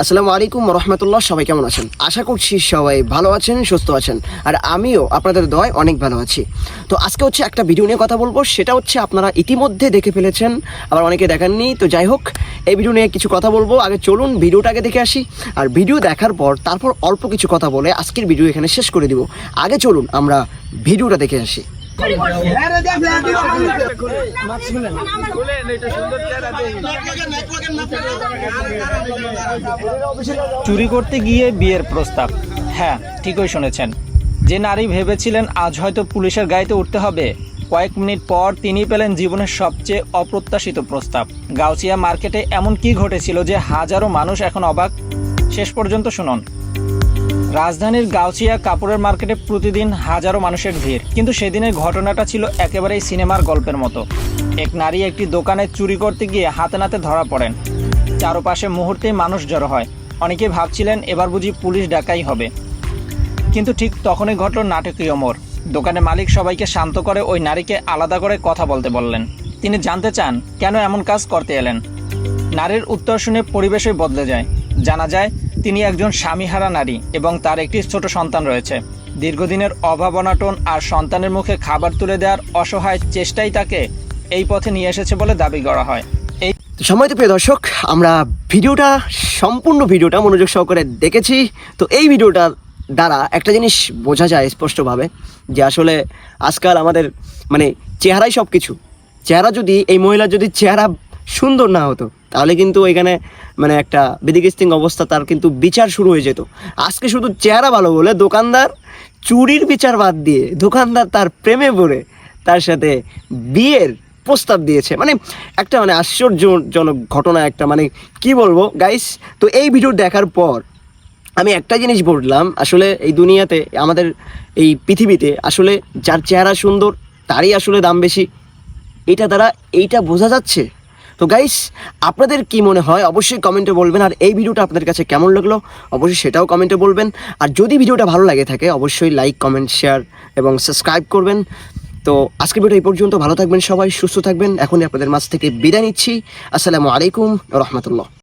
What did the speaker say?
আসসালামু আলাইকুম রহমতুল্লাহ। সবাই কেমন আছেন? আশা করছি সবাই ভালো আছেন, সুস্থ আছেন, আর আমিও আপনাদের দোয়ায় অনেক ভালো আছি। তো আজকে হচ্ছে একটা ভিডিও নিয়ে কথা বলবো, সেটা হচ্ছে আপনারা ইতিমধ্যে দেখে ফেলেছেন, আবার অনেকে দেখাননি। তো যাই হোক, এই ভিডিও নিয়ে কিছু কথা বলবো। আগে চলুন ভিডিওটাকে দেখে আসি, আর ভিডিও দেখার পর তারপর অল্প কিছু কথা বলে আজকের ভিডিও এখানে শেষ করে দিব। আগে চলুন আমরা ভিডিওটা দেখে আসি। চুরি করতে গিয়ে বিয়ের প্রস্তাব। হ্যাঁ, ঠিকই শুনেছেন। যে নারী ভেবেছিলেন আজ হয়তো পুলিশের গাড়িতে উঠতে হবে, কয়েক মিনিট পর তিনি পেলেন জীবনের সবচেয়ে অপ্রত্যাশিত প্রস্তাব। গাউসিয়া মার্কেটে এমন কি ঘটেছিল যে হাজারো মানুষ এখন অবাক? শেষ পর্যন্ত শুনুন। রাজধানীর গাউসিয়া কাপড়ের মার্কেটে প্রতিদিন হাজারো মানুষের ভিড়, কিন্তু সেদিনের ঘটনাটা ছিল একেবারেই সিনেমার গল্পের মতো। এক নারী একটি দোকানে চুরি করতে গিয়ে হাতে নাতে ধরা পড়েন। চারপাশে মুহূর্তেই মানুষ জড়ো হয়। অনেকে ভাবছিলেন এবার বুঝি পুলিশ ডাকাই হবে, কিন্তু ঠিক তখনই ঘটল নাটকীয় মোড়। দোকানের মালিক সবাইকে শান্ত করে ওই নারীকে আলাদা করে কথা বলতে বললেন। তিনি জানতে চান কেন এমন কাজ করতে এলেন। নারীর উত্তর শুনে পরিবেশই বদলে যায়। জানা যায় তিনি একজন স্বামীহারা নারী এবং তার একটি ছোট সন্তান রয়েছে। দীর্ঘদিনের অভাব অনাটন আর সন্তানের মুখে খাবার তুলে দেওয়ার অসহায় চেষ্টাই তাকে এই পথে নিয়ে এসেছে বলে দাবি করা হয়। সময়ত প্রিয় দর্শক, আমরা সম্পূর্ণ ভিডিওটা মনোযোগ সহকারে দেখেছি। তো এই ভিডিওটা দ্বারা একটা জিনিস বোঝা যায় স্পষ্টভাবে, যে আসলে আজকাল আমাদের চেহারাই সব কিছু। চেহারা যদি, এই মহিলার যদি চেহারা সুন্দর না হতো, তাহলে কিন্তু এখানে একটা বিদিকিস্তিং অবস্থা, তার কিন্তু বিচার শুরু হয়ে যেত। আজকে শুধু চেহারা ভালো বলে দোকানদার চুরির বিচার বাদ দিয়ে দোকানদার তার প্রেমে পড়ে তার সাথে বিয়ের প্রস্তাব দিয়েছে। একটা আশ্চর্যজনক ঘটনা, একটা কি বলবো গাইস। তো এই ভিডিও দেখার পর আমি একটা জিনিস বললাম, আসলে এই দুনিয়াতে, আমাদের এই পৃথিবীতে আসলে যার চেহারা সুন্দর তারই আসলে দাম বেশি, এটা দ্বারা এইটা বোঝা যাচ্ছে। তো গাইস, আপনাদের কি মনে হয় অবশ্যই কমেন্টে বলবেন, আর এই ভিডিওটা আপনাদের কাছে কেমন লাগলো অবশ্যই সেটাও কমেন্টে বলবেন। আর যদি ভিডিওটা ভালো লাগে থাকে অবশ্যই লাইক, কমেন্ট, শেয়ার এবং সাবস্ক্রাইব করবেন। তো আজকের ভিডিও এই পর্যন্ত। ভালো থাকবেন সবাই, সুস্থ থাকবেন। এখনই আপনাদের মাঝ থেকে বিদায় নিচ্ছি। আসসালামু আলাইকুম রহমতুল্লাহ।